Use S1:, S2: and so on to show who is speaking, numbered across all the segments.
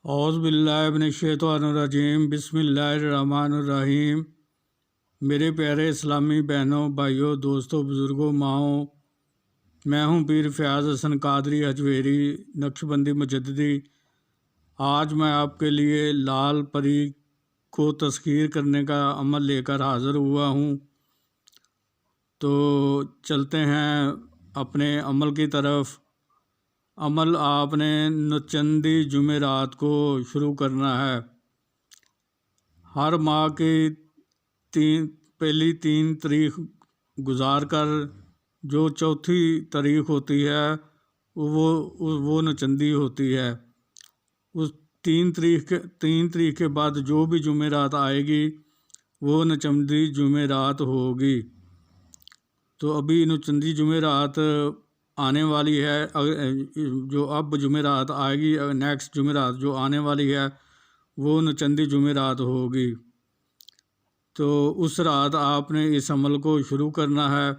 S1: اعوذ باللہ من الشیطان الرجیم، بسم اللہ الرحمن الرحیم۔ میرے پیارے اسلامی بہنوں، بھائیوں، دوستوں، بزرگوں، ماؤں، میں ہوں پیر فیاض حسن قادری حجویری نقشبندی مجددی۔ آج میں آپ کے لیے لال پری کو تذکیر کرنے کا عمل لے کر حاضر ہوا ہوں۔ تو چلتے ہیں اپنے عمل کی طرف۔ عمل آپ نے نچندی جمعرات کو شروع کرنا ہے۔ ہر ماہ کی پہلی 3 تاریخ گزار کر جو چوتھی تاریخ ہوتی ہے وہ نچندی ہوتی ہے۔ اس 3 تاریخ کے بعد جو بھی جمعرات آئے گی وہ نچندی جمعرات ہوگی۔ تو ابھی نچندی جمعرات آنے والی ہے، جو اب جمعرات آئے گی، نیکسٹ جمعرات جو آنے والی ہے وہ نچندی جمعرات ہوگی۔ تو اس رات آپ نے اس عمل کو شروع کرنا ہے۔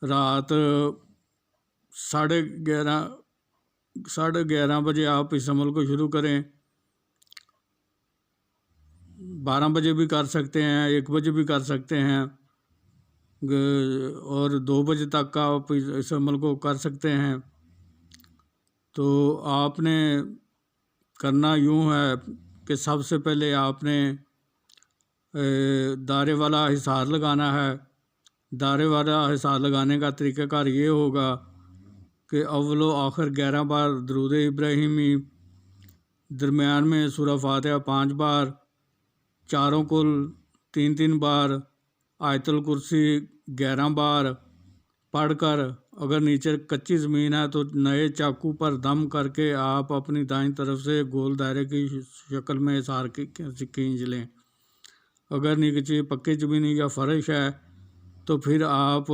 S1: رات 11:30 بجے آپ اس عمل کو شروع کریں۔ 12 بجے بھی کر سکتے ہیں، 1 بجے بھی کر سکتے ہیں، اور 2 بجے تک آپ اس عمل کو کر سکتے ہیں۔ تو آپ نے کرنا یوں ہے کہ سب سے پہلے آپ نے دائرے والا حصار لگانا ہے۔ دائرے والا حصار لگانے کا طریقہ کار یہ ہوگا کہ اول و آخر 11 بار درود ابراہیمی، درمیان میں سورہ فاتحہ 5 بار، چاروں کل 3 بار، آیت الکرسی 11 بار پڑھ کر، اگر نیچے کچی زمین ہے تو نئے چاقو پر دم کر کے آپ اپنی دائیں طرف سے گول دائرے کی شکل میں حصار کھینچ لیں۔ اگر نیچے پکی زمین یا فرش ہے تو پھر آپ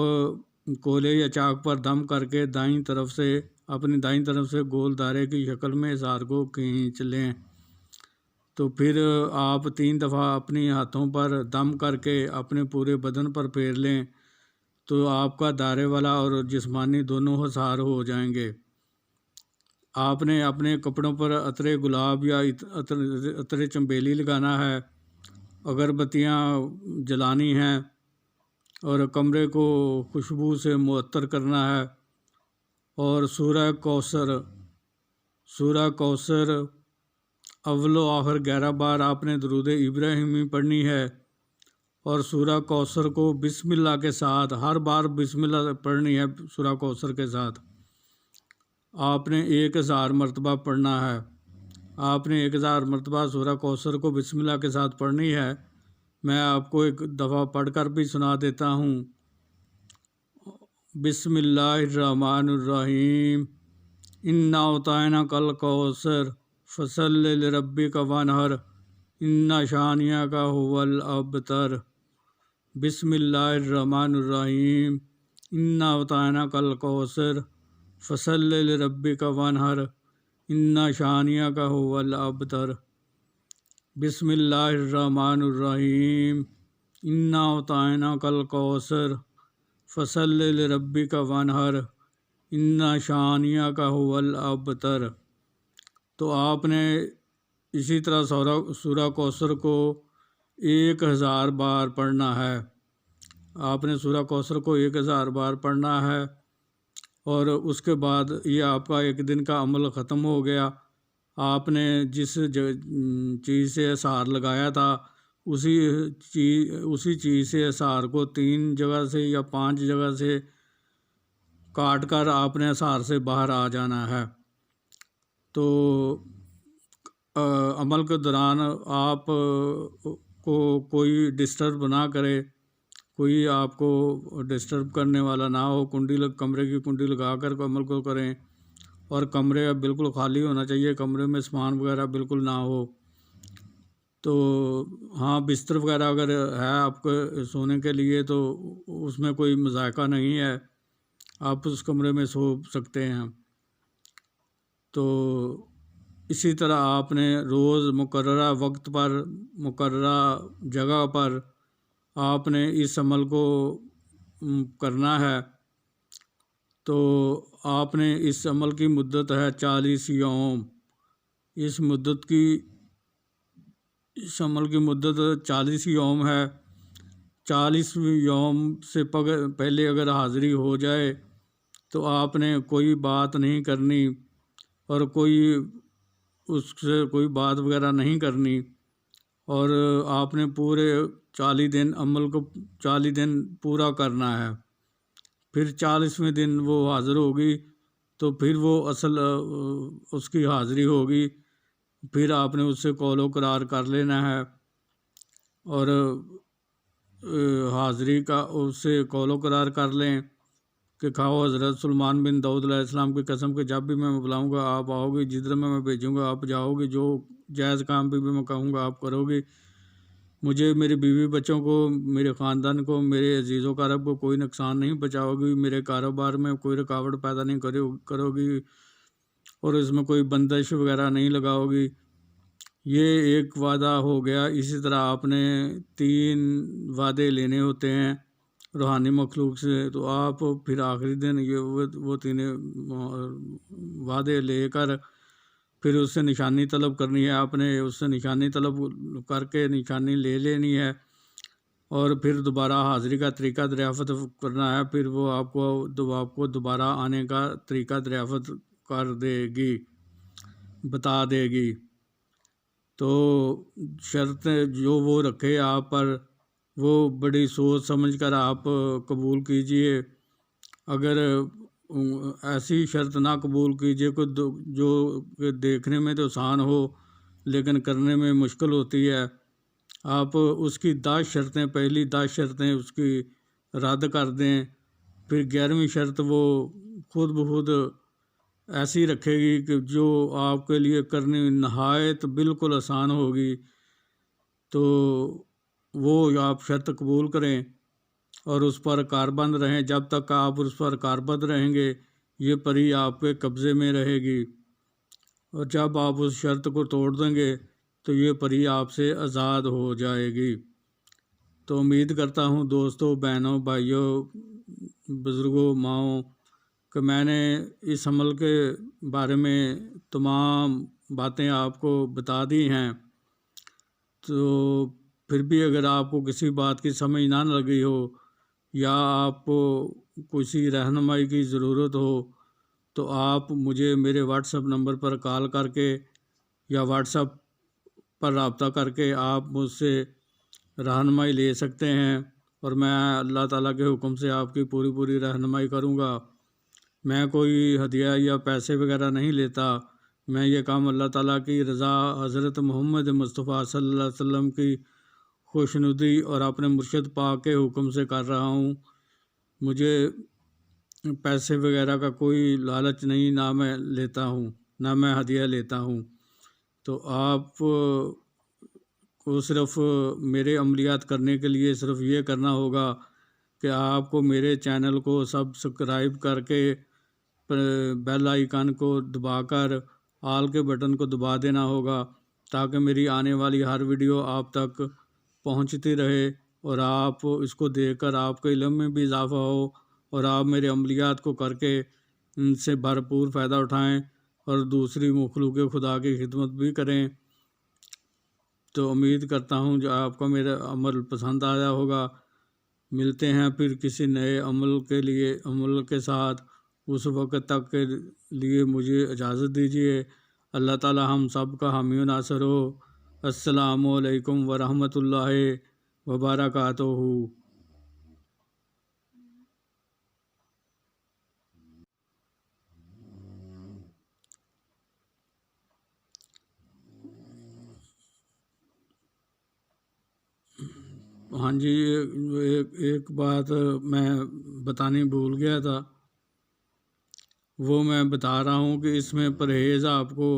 S1: کولے یا چاک پر دم کر کے اپنی دائیں طرف سے گول دائرے کی شکل میں حصار کو کھینچ لیں۔ تو پھر آپ 3 دفعہ اپنی ہاتھوں پر دم کر کے اپنے پورے بدن پر پھیر لیں، تو آپ کا دائرے والا اور جسمانی دونوں حصار ہو جائیں گے۔ آپ نے اپنے کپڑوں پر عطر گلاب یا عطر چنبیلی لگانا ہے، اگربتیاں جلانی ہیں، اور کمرے کو خوشبو سے معطر کرنا ہے، اور سورہ کوثر اول و آخر 11 بار آپ نے درود ابراہیمی پڑھنی ہے، اور سورہ کوثر کو بسم اللہ کے ساتھ ہر بار بسم اللہ پڑھنی ہے۔ سورہ کوثر کے ساتھ آپ نے 1000 مرتبہ پڑھنا ہے۔ آپ نے 1000 مرتبہ سورہ کوثر کو بسم اللہ کے ساتھ پڑھنی ہے۔ میں آپ کو ایک دفعہ پڑھ کر بھی سنا دیتا ہوں۔ بسم اللہ الرحمن الرحیم، انا اعطیناک الکوثر فصلی لربک وانحر ان شانئک ھو الابتر۔ بسم اللہ الرحمن الرحیم، انا اعطیناک الکوثر فصلی لربک وانحر ان شانئک ھو الابتر۔ بسم اللہ الرحمن الرحیم، انا اعطیناک الکوثر فصلی لربک وانحر ان شانئک ھو الابتر۔ تو آپ نے اسی طرح سورہ کوثر کو 1000 بار پڑھنا ہے۔ آپ نے سورہ کوثر کو 1000 بار پڑھنا ہے، اور اس کے بعد یہ آپ کا ایک دن کا عمل ختم ہو گیا۔ آپ نے جس چیز سے حصار لگایا تھا اسی چیز سے حصار کو 3 جگہ سے یا 5 جگہ سے کاٹ کر آپ نے حصار سے باہر آ جانا ہے۔ تو عمل کے دوران آپ کو کوئی ڈسٹرب نہ کرے، کوئی آپ کو ڈسٹرب کرنے والا نہ ہو۔ کمرے کی کنڈی لگا کر عمل کو کریں، اور کمرے بالکل خالی ہونا چاہیے، کمرے میں سامان وغیرہ بالکل نہ ہو۔ تو ہاں، بستر وغیرہ اگر ہے آپ کو سونے کے لیے تو اس میں کوئی مذائقہ نہیں ہے، آپ اس کمرے میں سو سکتے ہیں۔ تو اسی طرح آپ نے روز مقررہ وقت پر، مقررہ جگہ پر آپ نے اس عمل کو کرنا ہے۔ تو آپ نے اس عمل کی مدت ہے 40 یوم۔ اس مدت کی اس عمل کی مدت 40 یوم ہے۔ 40 یوم سے پہلے اگر حاضری ہو جائے تو آپ نے کوئی بات نہیں کرنی اور اس سے کوئی بات وغیرہ نہیں کرنی، اور آپ نے پورے 40 دن عمل کو 40 دن پورا کرنا ہے۔ پھر 40ویں دن وہ حاضر ہوگی تو پھر وہ اصل اس کی حاضری ہوگی، پھر آپ نے اس سے قول و قرار کر لینا ہے، اور حاضری کا اس سے قول و قرار کر لیں کہ کھاؤ حضرت سلیمان بن داؤد علیہ السلام کی قسم کہ جب بھی میں بلاؤں گا آپ آؤ گے، جدھر میں بھیجوں گا آپ جاؤ گے، جو جائز کام بھی میں کہوں گا آپ کرو گے، مجھے، میرے بیوی بچوں کو، میرے خاندان کو، میرے عزیز و اقارب کو کوئی نقصان نہیں پہنچاؤ گی، میرے کاروبار میں کوئی رکاوٹ پیدا نہیں کرو گی، اور اس میں کوئی بندش وغیرہ نہیں لگاؤ گی۔ یہ ایک وعدہ ہو گیا۔ اسی طرح آپ نے 3 وعدے لینے ہوتے ہیں روحانی مخلوق سے، تو آپ پھر آخری دن وہ 3 وعدے لے کر پھر اس سے نشانی طلب کرنی ہے، آپ نے اس سے نشانی طلب کر کے نشانی لے لینی ہے، اور پھر دوبارہ حاضری کا طریقہ دریافت کرنا ہے، پھر وہ آپ کو دوبارہ آنے کا طریقہ دریافت کر دے گی، بتا دے گی۔ تو شرط جو وہ رکھے آپ پر وہ بڑی سوچ سمجھ کر آپ قبول کیجئے۔ اگر ایسی شرط نہ قبول کیجئے جو دیکھنے میں تو آسان ہو لیکن کرنے میں مشکل ہوتی ہے، آپ اس کی 10 شرطیں، پہلی 10 شرطیں اس کی رد کر دیں، پھر 11ویں شرط وہ خود بخود ایسی رکھے گی کہ جو آپ کے لیے کرنی نہایت بالکل آسان ہوگی۔ تو وہ آپ شرط قبول کریں اور اس پر کاربند رہیں، جب تک آپ اس پر کاربند رہیں گے یہ پری آپ کے قبضے میں رہے گی، اور جب آپ اس شرط کو توڑ دیں گے تو یہ پری آپ سے آزاد ہو جائے گی۔ تو امید کرتا ہوں دوستوں، بہنوں، بھائیوں، بزرگوں، ماؤں، کہ میں نے اس عمل کے بارے میں تمام باتیں آپ کو بتا دی ہیں۔ تو پھر بھی اگر آپ کو کسی بات کی سمجھ نہ لگی ہو یا آپ کو کسی رہنمائی کی ضرورت ہو تو آپ مجھے میرے واٹس ایپ نمبر پر کال کر کے یا واٹس ایپ پر رابطہ کر کے آپ مجھ سے رہنمائی لے سکتے ہیں، اور میں اللہ تعالیٰ کے حکم سے آپ کی پوری رہنمائی کروں گا۔ میں کوئی ہدیہ یا پیسے وغیرہ نہیں لیتا، میں یہ کام اللہ تعالیٰ کی رضا، حضرت محمد مصطفیٰ صلی اللہ علیہ وسلم کی خوشنودی اور اپنے مرشد پاک کے حکم سے کر رہا ہوں۔ مجھے پیسے وغیرہ کا کوئی لالچ نہیں، نہ میں لیتا ہوں، نہ میں ہدیہ لیتا ہوں۔ تو آپ کو صرف میرے عملیات کرنے کے لیے صرف یہ کرنا ہوگا کہ آپ کو میرے چینل کو سبسکرائب کر کے بیل آئیکن کو دبا کر آل کے بٹن کو دبا دینا ہوگا، تاکہ میری آنے والی ہر ویڈیو آپ تک پہنچتی رہے، اور آپ اس کو دیکھ کر آپ کے علم میں بھی اضافہ ہو، اور آپ میرے عملیات کو کر کے ان سے بھرپور فائدہ اٹھائیں اور دوسری مخلوق خدا کی خدمت بھی کریں۔ تو امید کرتا ہوں جو آپ کو میرا عمل پسند آیا ہوگا۔ ملتے ہیں پھر کسی نئے عمل کے ساتھ، اس وقت تک کے لیے مجھے اجازت دیجیے۔ اللہ تعالی ہم سب کا حامی و ناصر ہو۔ السلام علیکم ورحمۃ اللہ وبرکاتہ۔ ہاں جی، ایک بات میں بتانی بھول گیا تھا، وہ میں بتا رہا ہوں کہ اس میں پرہیز آپ کو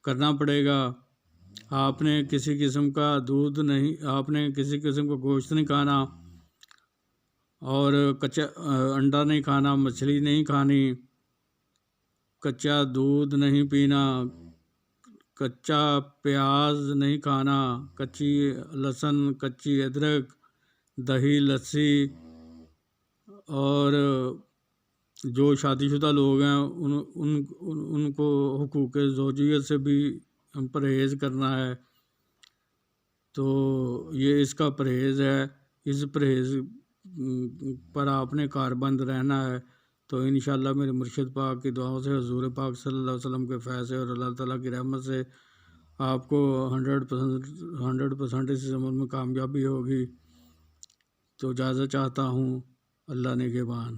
S1: کرنا پڑے گا۔ آپ نے کسی قسم کا دودھ نہیں، آپ نے کسی قسم کا گوشت نہیں کھانا، اور کچا انڈا نہیں کھانا، مچھلی نہیں کھانی، کچا دودھ نہیں پینا، کچا پیاز نہیں کھانا، کچی لہسن، کچی ادرک، دہی، لسی، اور جو شادی شدہ لوگ ہیں ان کو حقوق زوجیت سے بھی پرہیز کرنا ہے، تو یہ اس کا پرہیز ہے، اس پرہیز پر آپ نے کاربند رہنا ہے۔ تو انشاءاللہ میرے مرشد پاک کی دعاؤں سے، حضور پاک صلی اللہ علیہ وسلم کے فیض سے اور اللہ تعالیٰ کی رحمت سے آپ کو 100% اس عمل میں کامیابی ہوگی۔ تو اجازت چاہتا ہوں، اللہ نگہبان۔